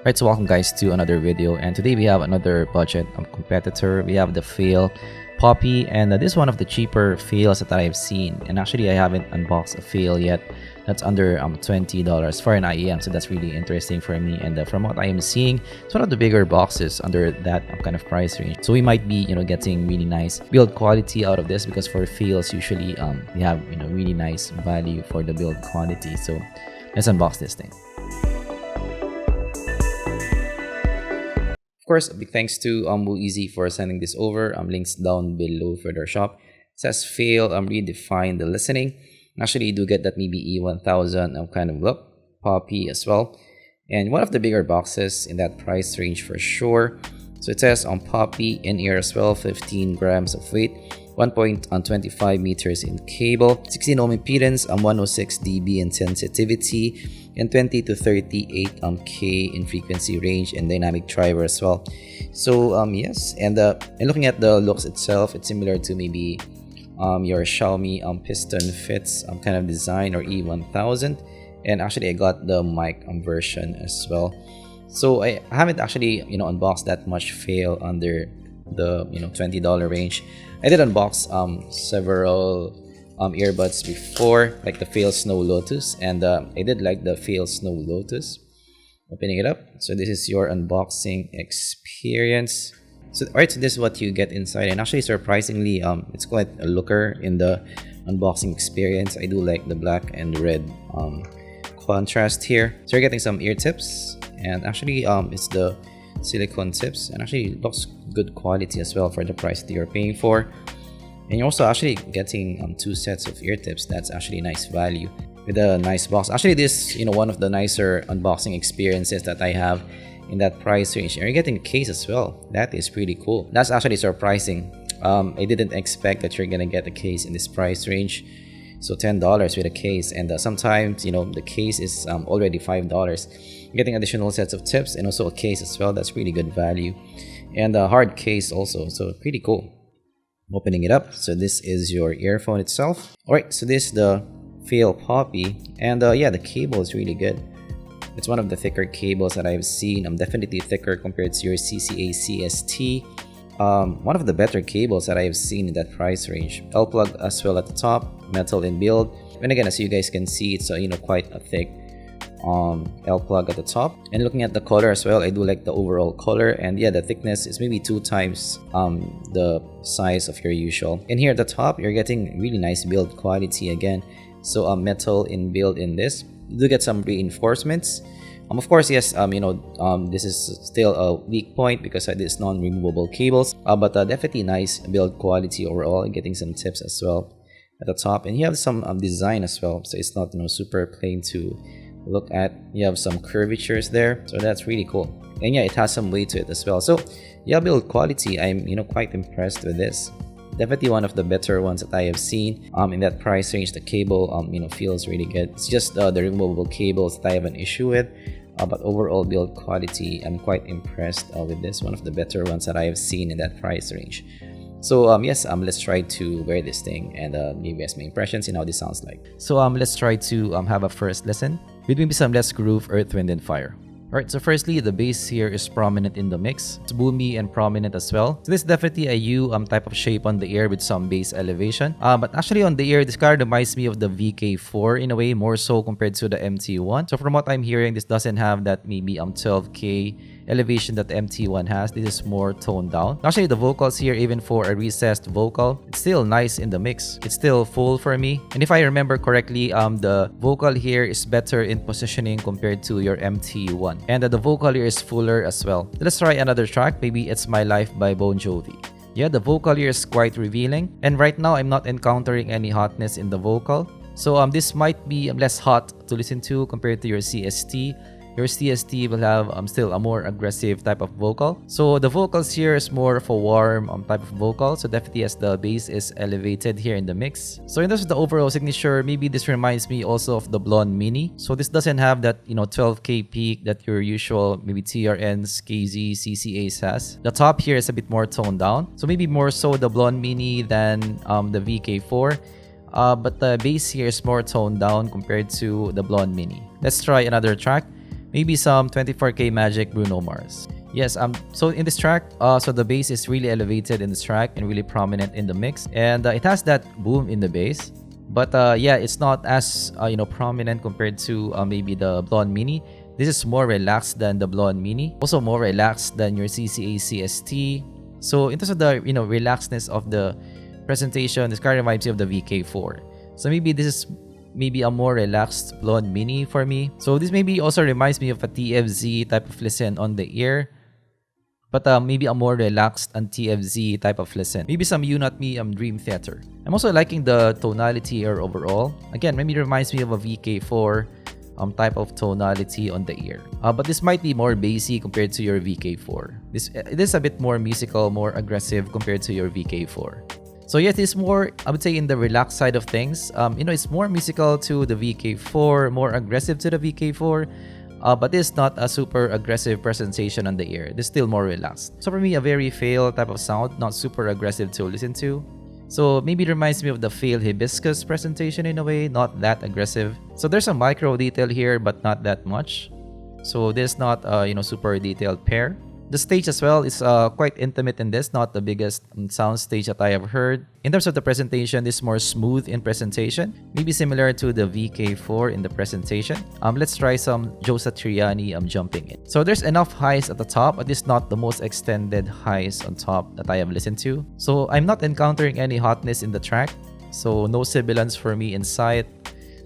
Right, so welcome guys to another video, and today we have another budget competitor. We have the Faaeal Poppy, and this is one of the cheaper Faaeals that I've seen. And actually, I haven't unboxed a Faaeal yet. That's under $20 for an IEM, so that's really interesting for me. And from what I am seeing, it's one of the bigger boxes under that kind of price range. So we might be, getting really nice build quality out of this, because for Faaeals usually we have really nice value for the build quality. So let's unbox this thing. Of course, a big thanks to Easy for sending this over. Links down below for their shop. It says Faaeal redefine the listening. Actually, you do get that maybe E1000 kind of look. Poppy as well. And one of the bigger boxes in that price range for sure. So it says on Poppy in-ear as well, 15 grams of weight, 1.25 meters in cable, 16 ohm impedance, 106 dB in sensitivity, and 20 to 38 K in frequency range, and dynamic driver as well. So yes, and looking at the looks itself, it's similar to maybe your Xiaomi piston fits kind of design, or E1000. And actually I got the mic version as well. So I haven't actually unboxed that much Faaeal under the $20 range. I did unbox several earbuds before, like the Faaeal Snow Lotus, and I did like the Faaeal Snow Lotus. Opening it up, so this is your unboxing experience. So alright, so this is what you get inside, and actually surprisingly it's quite a looker in the unboxing experience. I do like the black and red contrast here. So you're getting some ear tips, and actually it's the silicone tips, and actually it looks good quality as well for the price that you're paying for. And you're also actually getting 2 sets of ear tips. That's actually nice value with a nice box. Actually, this one of the nicer unboxing experiences that I have in that price range. And you're getting a case as well. That is pretty cool. That's actually surprising. I didn't expect that you're gonna get a case in this price range. So $10 with a case, and sometimes the case is already $5. Getting additional sets of tips and also a case as well. That's really good value, and a hard case also, so pretty cool. Opening it up, so this is your earphone itself. Alright, so this is the Faaeal Poppy, and yeah, the cable is really good. It's one of the thicker cables that I've seen. Definitely thicker compared to your CCA CST. One of the better cables that I've seen in that price range. L plug as well at the top, metal in build. And again, as you guys can see, it's quite a thick L plug at the top. And looking at the color as well, I do like the overall color, and yeah, the thickness is maybe 2 times the size of your usual. And here at the top, you're getting really nice build quality again. So metal in build in this. You do get some reinforcements. Of course, yes, this is still a weak point because it is non-removable cables, but definitely nice build quality overall. Getting some tips as well at the top, and you have some design as well, so it's not super plain to look at. You have some curvatures there, so that's really cool. And yeah, it has some weight to it as well. So yeah, build quality, I'm quite impressed with this. Definitely one of the better ones that I have seen in that price range. The cable feels really good. It's just the removable cables that I have an issue with, but overall build quality, I'm quite impressed with this. One of the better ones that I have seen in that price range. So yes, let's try to wear this thing and give you guys my impressions and how this sounds like. So let's try to have a first listen with maybe some Let's Groove, Earth, Wind and Fire. Alright, so firstly, the bass here is prominent in the mix. It's boomy and prominent as well. So this is definitely a U type of shape on the ear with some bass elevation. But actually on the ear, this kind of reminds me of the VK4 in a way, more so compared to the MT1. So from what I'm hearing, this doesn't have that maybe 12K elevation that the MT1 has. This is more toned down. Actually, the vocals here, even for a recessed vocal, it's still nice in the mix. It's still full for me. And if I remember correctly, the vocal here is better in positioning compared to your MT1. And the vocal here is fuller as well. Let's try another track. Maybe It's My Life by Bon Jovi. Yeah, the vocal here is quite revealing. And right now, I'm not encountering any hotness in the vocal. So this might be less hot to listen to compared to your CST. Your CST will have still a more aggressive type of vocal. So the vocals here is more of a warm type of vocal. So definitely as the bass is elevated here in the mix. So in terms of the overall signature, maybe this reminds me also of the Blon Mini. So this doesn't have that 12K peak that your usual maybe TRNs, KZ, CCAs has. The top here is a bit more toned down. So maybe more so the Blon Mini than the VK4. But the bass here is more toned down compared to the Blon Mini. Let's try another track. maybe some 24K Magic Bruno Mars. Yes, so in this track, so the bass is really elevated in this track and really prominent in the mix, and it has that boom in the bass. But yeah, it's not as prominent compared to maybe the Blon Mini. This is more relaxed than the Blon Mini, also more relaxed than your CCA CST. So in terms of the relaxedness of the presentation, this kind of reminds me of the VK4. So maybe this is maybe a more relaxed Blon Mini for me. So this maybe also reminds me of a TFZ type of listen on the ear, but maybe a more relaxed and TFZ type of listen. Maybe some You Not Me Dream Theater. I'm also liking the tonality here overall. Again, maybe it reminds me of a VK4 type of tonality on the ear. But this might be more bassy compared to your VK4. This is a bit more musical, more aggressive compared to your VK4. So yes, it's more, I would say, in the relaxed side of things. It's more musical to the VK4, more aggressive to the VK4. But it's not a super aggressive presentation on the ear. It's still more relaxed. So for me, a very Faaeal type of sound, not super aggressive to listen to. So maybe it reminds me of the Faaeal Hibiscus presentation in a way, not that aggressive. So there's a micro detail here, but not that much. So this is not a super detailed pair. The stage as well is quite intimate in this, not the biggest sound stage that I have heard. In terms of the presentation, this is more smooth in presentation, maybe similar to the VK4 in the presentation. Let's try some Joe Satriani jumping in. So there's enough highs at the top, but it's not the most extended highs on top that I have listened to. So I'm not encountering any hotness in the track. So no sibilance for me in sight.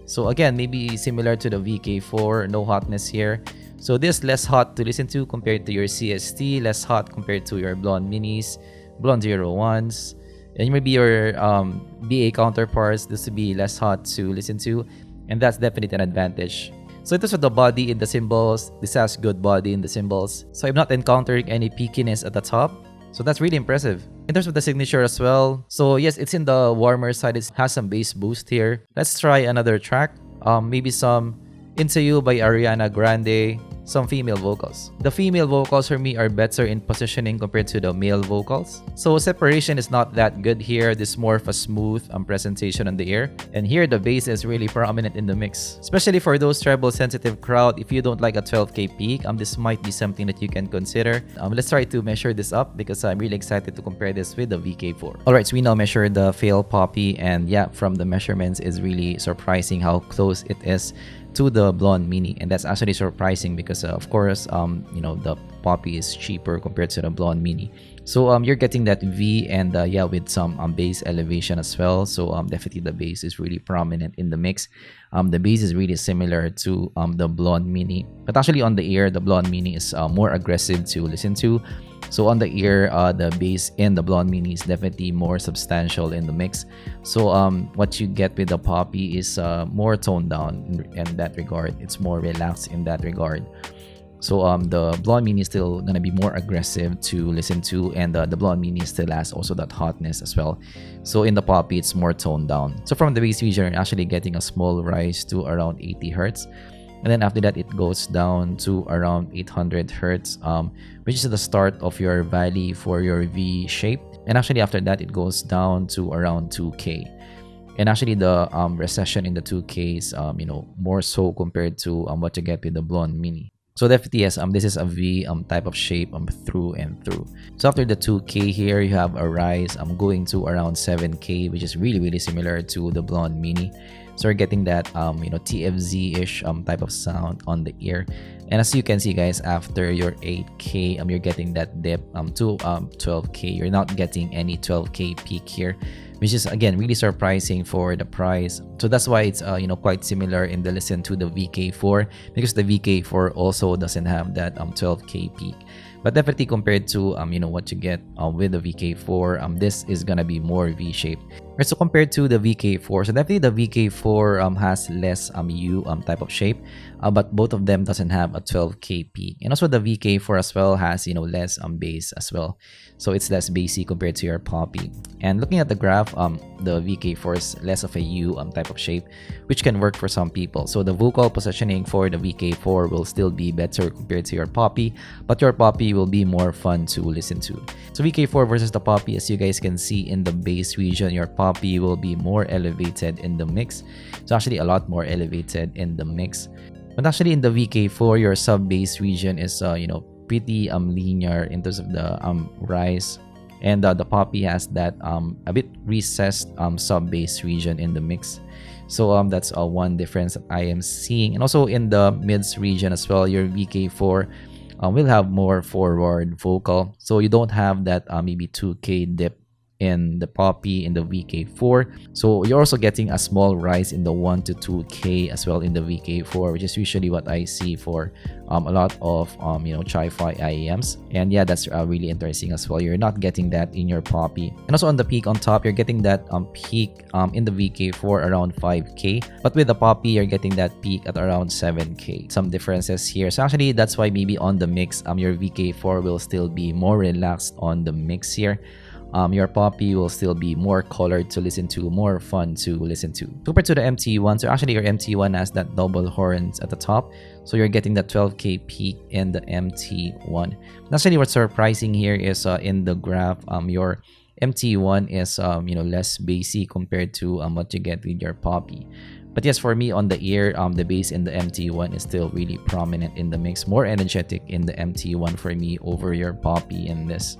So again, maybe similar to the VK4, no hotness here. So this less hot to listen to compared to your CST, less hot compared to your Blon Minis, Blon 01s, and maybe your BA counterparts. This would be less hot to listen to, and that's definitely an advantage. So in terms of the body in the cymbals, this has good body in the cymbals. So I'm not encountering any peakiness at the top. So that's really impressive. In terms of the signature as well, so yes, it's in the warmer side. It has some bass boost here. Let's try another track. Maybe some Into You by Ariana Grande, some female vocals. The female vocals for me are better in positioning compared to the male vocals. So separation is not that good here. This is more of a smooth presentation on the ear. And here the bass is really prominent in the mix. Especially for those treble sensitive crowd, if you don't like a 12K peak, this might be something that you can consider. Let's try to measure this up because I'm really excited to compare this with the VK4. Alright, so we now measure the Faaeal Poppy, and yeah, from the measurements it's really surprising how close it is to the Blon Mini, and that's actually surprising because of course the Poppy is cheaper compared to the Blon Mini. So you're getting that V and yeah, with some bass elevation as well. So definitely the bass is really prominent in the mix. The bass is really similar to the Blon Mini, but actually on the ear the Blon Mini is more aggressive to listen to. So on the ear, the bass in the Blon Mini is definitely more substantial in the mix. So what you get with the Poppy is more toned down in that regard. It's more relaxed in that regard. So the Blon Mini is still gonna be more aggressive to listen to, and the Blon Mini still has also that hotness as well. So in the Poppy, it's more toned down. So from the bass region, you're actually getting a small rise to around 80 Hertz. And then after that, it goes down to around 800 Hertz, which is the start of your valley for your V shape. And actually after that, it goes down to around 2K. And actually the recession in the 2K is, more so compared to what you get with the Blon Mini. So definitely yes, this is a V type of shape through and through. So after the 2K here, you have a rise going to around 7K, which is really similar to the Blon Mini. So you're getting that TFZ-ish type of sound on the ear. And as you can see guys, after your 8K, you're getting that dip to 12K. You're not getting any 12K peak here, which is again really surprising for the price. So that's why it's quite similar in the listen to the VK4, because the VK4 also doesn't have that 12K peak. But definitely compared to what you get with the VK4, this is gonna be more V-shaped. Right, so compared to the VK4, so definitely the VK4 has less U type of shape, but both of them doesn't have a 12K peak. And also the VK4 as well has less bass as well, so it's less bassy compared to your Poppy. And looking at the graph, the VK4 is less of a U type of shape, which can work for some people. So the vocal positioning for the VK4 will still be better compared to your Poppy, but your Poppy will be more fun to listen to. So VK4 versus the Poppy, as you guys can see in the bass region, your Poppy will be more elevated in the mix. It's actually a lot more elevated in the mix. But actually in the VK4, your sub bass region is pretty linear in terms of the rise, and the Poppy has that a bit recessed sub bass region in the mix. So that's one difference that I am seeing. And also in the mids region as well, your VK4 will have more forward vocal, so you don't have that maybe 2K dip in the Poppy in the VK4. So you're also getting a small rise in the 1 to 2K as well in the VK4, which is usually what I see for a lot of Chi-Fi IEMs. And yeah, that's really interesting as well. You're not getting that in your Poppy. And also on the peak on top, you're getting that peak in the VK4 around 5K, but with the Poppy, you're getting that peak at around 7K. Some differences here. So actually, that's why maybe on the mix, your VK4 will still be more relaxed on the mix here. Your Poppy will still be more colored to listen to, more fun to listen to. Compared to the MT1, so actually your MT1 has that double horns at the top, so you're getting that 12K peak in the MT1. Actually, what's surprising here is in the graph, your MT1 is less bassy compared to what you get with your Poppy. But yes, for me on the ear, the bass in the MT1 is still really prominent in the mix, more energetic in the MT1 for me over your Poppy in this.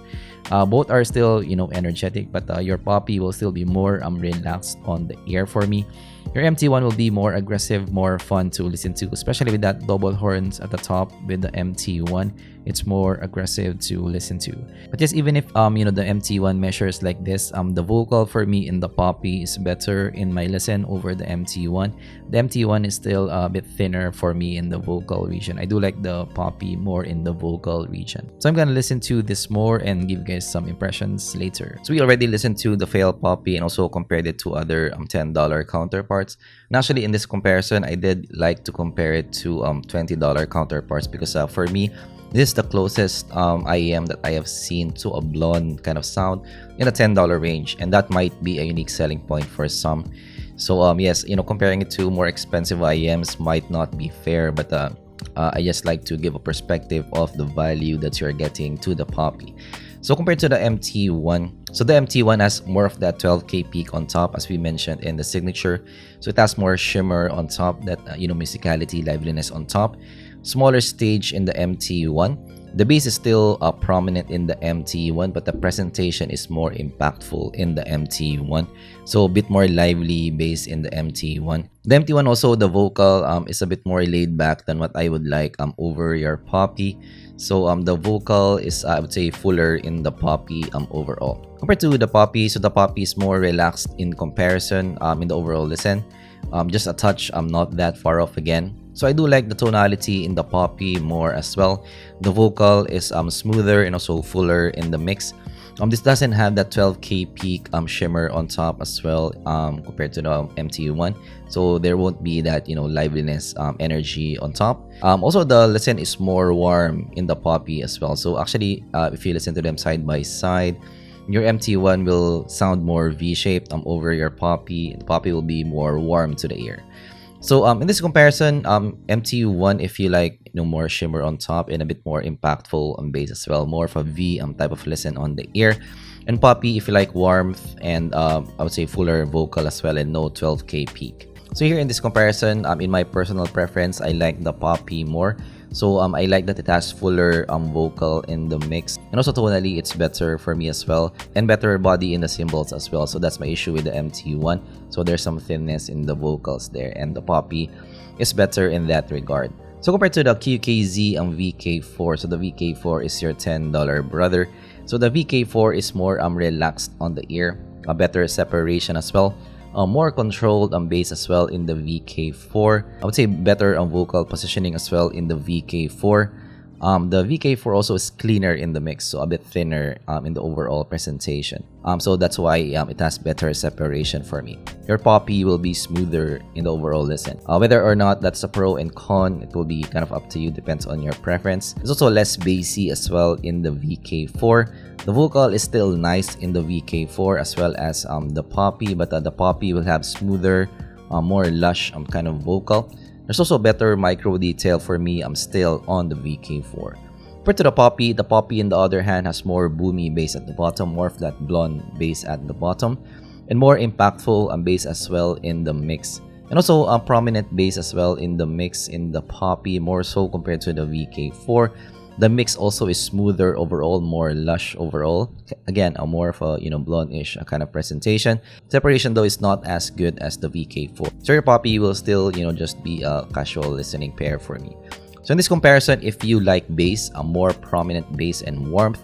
Both are still energetic, but your Poppy will still be more relaxed on the ear for me. Your MT1 will be more aggressive, more fun to listen to, especially with that double horns at the top with the MT1. It's more aggressive to listen to. But yes, even if the MT1 measures like this, the vocal for me in the Poppy is better in my listen over the MT1. The MT1 is still a bit thinner for me in the vocal region. I do like the Poppy more in the vocal region. So I'm gonna listen to this more and give you guys some impressions later. So we already listened to the Faaeal Poppy and also compared it to other $10 counterparts. And actually in this comparison, I did like to compare it to $20 counterparts because for me, this is the closest IEM that I have seen to a Blon kind of sound in the $10 range, and that might be a unique selling point for some. So yes, comparing it to more expensive IEMs might not be fair, but I just like to give a perspective of the value that you're getting to the Poppy. So compared to the MT1, so the MT1 has more of that 12K peak on top, as we mentioned in the signature. So it has more shimmer on top, that musicality, liveliness on top. Smaller stage in the MT1. The bass is still prominent in the MT1, but the presentation is more impactful in the MT1. So a bit more lively bass in the MT1. The MT1 also, the vocal is a bit more laid back than what I would like over your Poppy. So the vocal is, I would say, fuller in the Poppy overall. Compared to the Poppy, so the Poppy is more relaxed in comparison in the overall listen. Just a touch, not that far off again. So I do like the tonality in the Poppy more as well. The vocal is smoother and also fuller in the mix. This doesn't have that 12K peak shimmer on top as well compared to the MT1. So there won't be that liveliness energy on top. Also, the listen is more warm in the Poppy as well. So actually, if you listen to them side by side, your MT1 will sound more V-shaped over your Poppy. The Poppy will be more warm to the ear. So in this comparison, MT1, if you like more shimmer on top and a bit more impactful on bass as well, more of a V type of listen on the ear. And Poppy, if you like warmth and I would say fuller vocal as well and no 12K peak. So here in this comparison, in my personal preference, I like the Poppy more. So I like that it has fuller vocal in the mix, and also tonally it's better for me as well, and better body in the cymbals as well. So that's my issue with the MT1. So there's some thinness in the vocals there, and the Poppy is better in that regard. So compared to the QKZ and VK4, so the VK4 is your $10 brother. So the VK4 is more relaxed on the ear, a better separation as well. More controlled bass as well in the VK4. I would say better vocal positioning as well in the VK4. The VK4 also is cleaner in the mix, so a bit thinner in the overall presentation. So that's why it has better separation for me. Your Poppy will be smoother in the overall listen. Whether or not that's a pro and con, it will be kind of up to you, depends on your preference. It's also less bassy as well in the VK4. The vocal is still nice in the VK4 as well as the Poppy, but the Poppy will have smoother, more lush kind of vocal. There's also better micro detail for me. I'm still on the VK4. Compared to the Poppy on the other hand has more boomy bass at the bottom, more of that blonde bass at the bottom, and more impactful bass as well in the mix. And also a prominent bass as well in the mix in the Poppy, more so compared to the VK4. The mix also is smoother overall, more lush overall. Again, a more of a blonde-ish kind of presentation. Separation though is not as good as the VK4. So your Poppy will still just be a casual listening pair for me. So in this comparison, if you like bass, a more prominent bass and warmth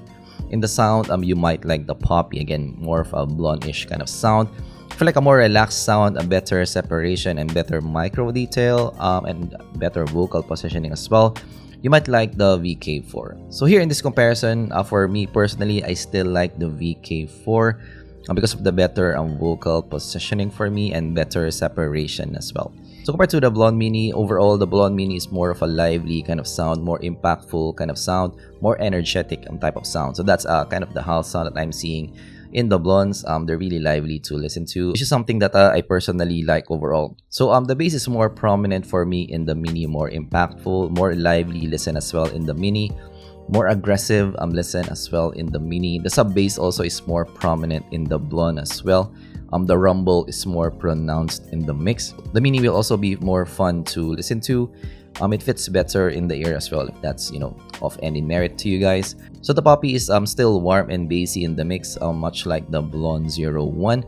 in the sound, you might like the Poppy. Again, more of a blonde-ish kind of sound. For like a more relaxed sound, a better separation and better micro detail, and better vocal positioning as well, you might like the VK4. So here in this comparison, for me personally, I still like the VK4 because of the better vocal positioning for me and better separation as well. So compared to the Blon Mini, overall the Blon Mini is more of a lively kind of sound, more impactful kind of sound, more energetic type of sound. So that's kind of the house sound that I'm seeing in the Blonds. They're really lively to listen to, which is something that I personally like overall. So the bass is more prominent for me in the Mini, more impactful, more lively listen as well in the Mini, more aggressive listen as well in the Mini. The sub bass also is more prominent in the Blon as well. The rumble is more pronounced in the mix. The Mini will also be more fun to listen to. It fits better in the ear as well, if that's of any merit to you guys. So the Poppy is still warm and bassy in the mix, much like the Blon 01,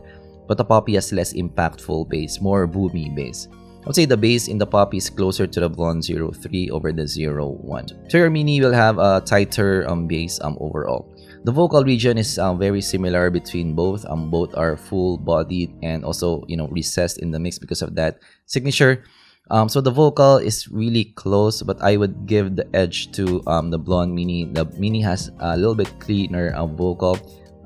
but the Poppy has less impactful bass, more boomy bass. I would say the bass in the Poppy is closer to the Blon 03 over the 01. So your Mini will have a tighter bass overall. The vocal region is very similar between both. Both are full-bodied and also recessed in the mix because of that signature. So the vocal is really close, but I would give the edge to the Blon Mini. The Mini has a little bit cleaner vocal,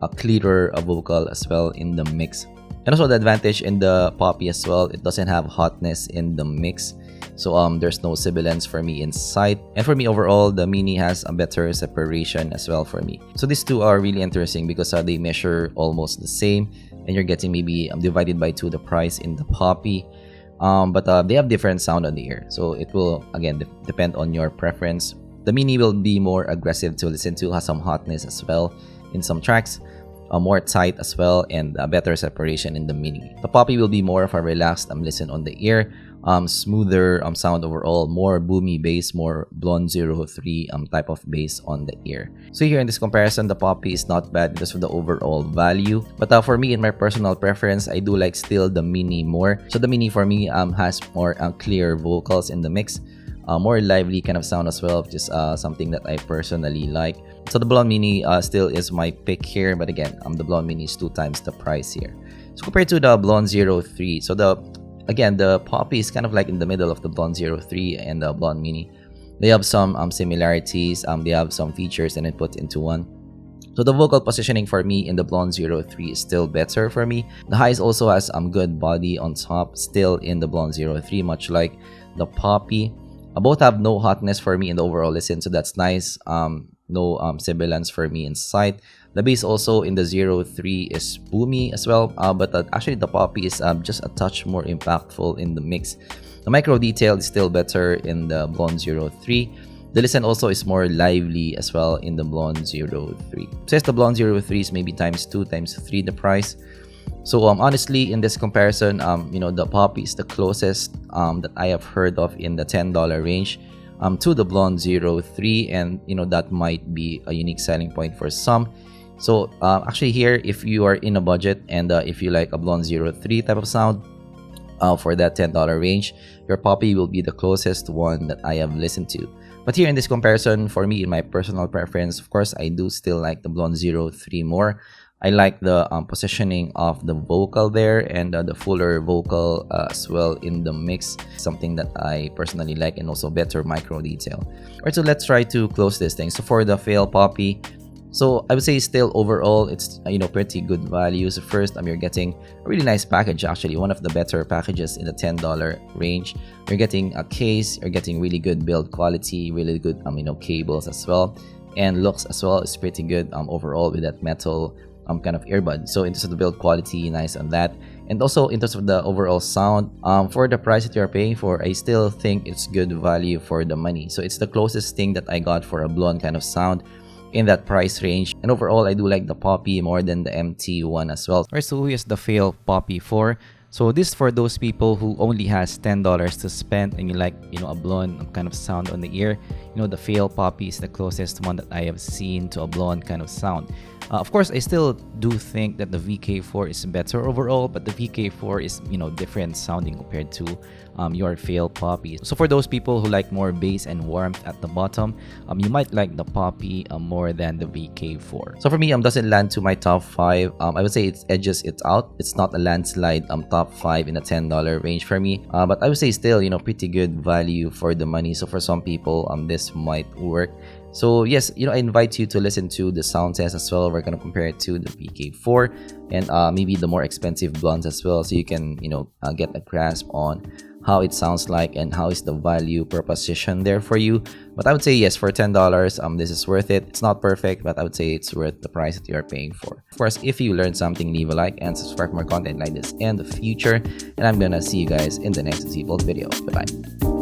a clearer vocal as well in the mix. And also the advantage in the Poppy as well, it doesn't have hotness in the mix. So there's no sibilance for me inside. And for me overall, the Mini has a better separation as well for me. So these two are really interesting because they measure almost the same, and you're getting maybe divided by 2 the price in the Poppy. But they have different sound on the ear, so it will again depend on your preference. The Mini will be more aggressive to listen to, has some hotness as well in some tracks, more tight as well, and a better separation in the Mini. The Poppy will be more of a relaxed listen on the ear, smoother sound overall, more boomy bass, more Blon 03 type of bass on the ear. So here in this comparison, the Poppy is not bad because of the overall value, but for me, in my personal preference, I do like still the Mini more. So the Mini for me has more clear vocals in the mix, more lively kind of sound as well, which is something that I personally like. So the Blon Mini still is my pick here, but again, the Blon Mini is 2 times the price here. So compared to the Blon 03, so the Poppy is kind of like in the middle of the Blon 03 and the Blon Mini. They have some similarities, they have some features and it put into one. So the vocal positioning for me in the Blon 03 is still better for me. The highs also has good body on top still in the Blon 03, much like the Poppy. Both have no hotness for me in the overall listen, so that's nice. No sibilance for me inside. The bass also in the 03 is boomy as well, but actually the Poppy is just a touch more impactful in the mix. The micro detail is still better in the Blon 03. The listen also is more lively as well in the Blon 03. Says the Blon 03 is maybe times 2, times 3 the price. So honestly, in this comparison, the Poppy is the closest that I have heard of in the $10 range to the Blon 03, and that might be a unique selling point for some. So actually here, if you are in a budget and if you like a Blon 03 type of sound for that $10 range, your Poppy will be the closest one that I have listened to. But here in this comparison, for me, in my personal preference, of course, I do still like the Blon 03 more. I like the positioning of the vocal there and the fuller vocal as well in the mix, something that I personally like, and also better micro detail. Alright, so let's try to close this thing. So for the Faaeal Poppy, so I would say still overall it's pretty good value. So first, you're getting a really nice package, actually one of the better packages in the $10 range. You're getting a case, you're getting really good build quality, really good cables as well, and looks as well is pretty good overall with that metal kind of earbud. So in terms of the build quality, nice on that. And also in terms of the overall sound, for the price that you're paying for, I still think it's good value for the money. So it's the closest thing that I got for a Blon kind of sound in that price range. And overall, I do like the Poppy more than the MT1 as well. Alright, so who is the Faaeal Poppy for? So this for those people who only has $10 to spend and you like, a Blon kind of sound on the ear. The Faaeal Poppy is the closest one that I have seen to a Blon kind of sound. Of course, I still do think that the VK4 is better overall, but the VK4 is, different sounding compared to your Faaeal Poppy. So for those people who like more bass and warmth at the bottom, you might like the Poppy more than the VK4. So for me, doesn't land to my top 5. I would say it edges it out. It's not a landslide top 5 in a $10 range for me, but I would say still, pretty good value for the money. So for some people, this might work. So yes, I invite you to listen to the sound test as well. We're gonna compare it to the VK4 and maybe the more expensive Blons as well, so you can get a grasp on how it sounds like and how is the value proposition there for you. But I would say yes, for $10, this is worth it. It's not perfect, but I would say it's worth the price that you are paying for. Of course, if you learned something, leave a like and subscribe for more content like this in the future. And I'm gonna see you guys in the next zpolt video. Bye bye.